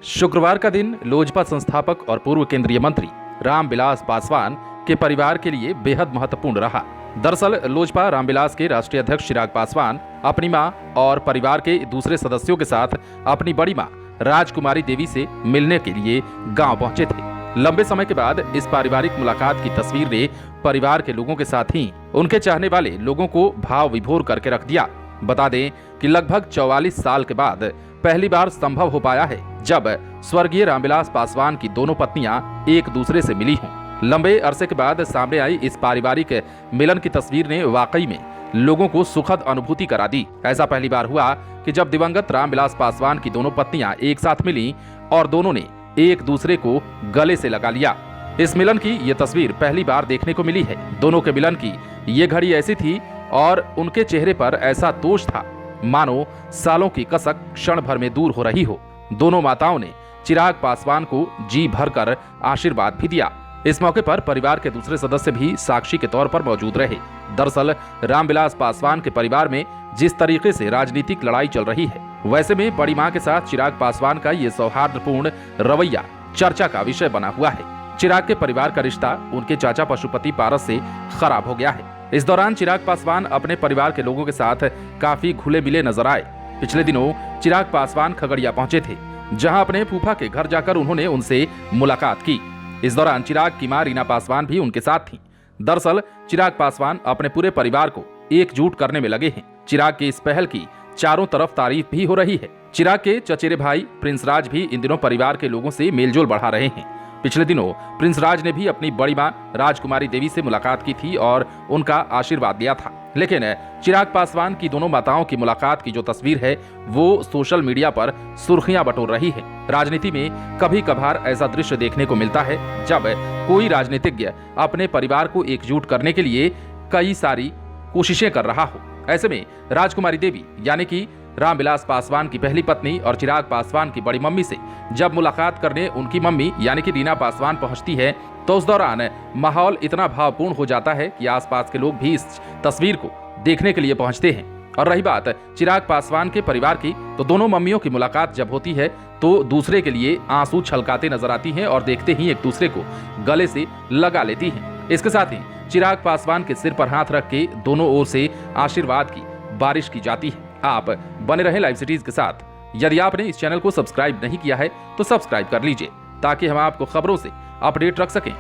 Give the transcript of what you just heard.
शुक्रवार का दिन लोजपा संस्थापक और पूर्व केंद्रीय मंत्री रामविलास पासवान के परिवार के लिए बेहद महत्वपूर्ण रहा। दरअसल लोजपा रामविलास के राष्ट्रीय अध्यक्ष चिराग पासवान अपनी मां और परिवार के दूसरे सदस्यों के साथ अपनी बड़ी मां राजकुमारी देवी से मिलने के लिए गांव पहुंचे थे। लंबे समय के बाद इस पारिवारिक मुलाकात की तस्वीर ने परिवार के लोगों के साथ ही उनके चाहने वाले लोगों को भाव विभोर करके रख दिया। बता दें कि लगभग 44 साल के बाद पहली बार संभव हो पाया है जब स्वर्गीय रामविलास पासवान की दोनों पत्नियां एक दूसरे से मिली हों। लंबे अरसे के बाद सामने आई इस पारिवारिक मिलन की तस्वीर ने वाकई में लोगों को सुखद अनुभूति करा दी। ऐसा पहली बार हुआ कि जब दिवंगत रामविलास पासवान की दोनों पत्नियां एक साथ मिली और दोनों ने एक दूसरे को गले से लगा लिया। इस मिलन की ये तस्वीर पहली बार देखने को मिली है। दोनों के मिलन की ये घड़ी ऐसी थी और उनके चेहरे पर ऐसा तोष था मानो सालों की कसक क्षण भर में दूर हो रही हो। दोनों माताओं ने चिराग पासवान को जी भरकर आशीर्वाद भी दिया। इस मौके पर परिवार के दूसरे सदस्य भी साक्षी के तौर पर मौजूद रहे। दरअसल रामविलास पासवान के परिवार में जिस तरीके से राजनीतिक लड़ाई चल रही है, वैसे में बड़ी मां के साथ चिराग पासवान का ये सौहार्दपूर्ण रवैया चर्चा का विषय बना हुआ है। चिराग के परिवार का रिश्ता उनके चाचा पशुपति पारस से खराब हो गया है। इस दौरान चिराग पासवान अपने परिवार के लोगों के साथ काफी घुले मिले नजर आए। पिछले दिनों चिराग पासवान खगड़िया पहुंचे थे, जहां अपने फूफा के घर जाकर उन्होंने उनसे मुलाकात की। इस दौरान चिराग की मां रीना पासवान भी उनके साथ थीं। दरअसल चिराग पासवान अपने पूरे परिवार को एकजुट करने में लगे हैं। चिराग की इस पहल की चारों तरफ तारीफ भी हो रही है। चिराग के चचेरे भाई प्रिंस राज भी इन दिनों परिवार के लोगों से मेलजोल बढ़ा रहे हैं। पिछले दिनों प्रिंस राज ने भी अपनी बड़ी मां राजकुमारी देवी से मुलाकात की थी और उनका आशीर्वाद लिया था। लेकिन चिराग पासवान की दोनों माताओं की मुलाकात की जो तस्वीर है वो सोशल मीडिया पर सुर्खियां बटोर रही है। राजनीति में कभी कभार ऐसा दृश्य देखने को मिलता है जब कोई राजनीतिज्ञ अपने परिवार को एकजुट करने के लिए कई सारी कोशिशें कर रहा हो। ऐसे में राजकुमारी देवी यानी कि रामविलास पासवान की पहली पत्नी और चिराग पासवान की बड़ी मम्मी से जब मुलाकात करने उनकी मम्मी यानी कि रीना पासवान पहुंचती है तो उस दौरान माहौल इतना भावपूर्ण हो जाता है कि आसपास के लोग भी इस तस्वीर को देखने के लिए पहुंचते हैं। और रही बात चिराग पासवान के परिवार की, तो दोनों मम्मियों की मुलाकात जब होती है तो दूसरे के लिए आंसू छलकाते नजर आती हैं और देखते ही एक दूसरे को गले से लगा लेती हैं। इसके साथ ही चिराग पासवान के सिर पर हाथ रख के दोनों ओर से आशीर्वाद की बारिश की जाती है। आप बने रहें लाइव सिटीज के साथ। यदि आपने इस चैनल को सब्सक्राइब नहीं किया है तो सब्सक्राइब कर लीजिए ताकि हम आपको खबरों से अपडेट रख सकें।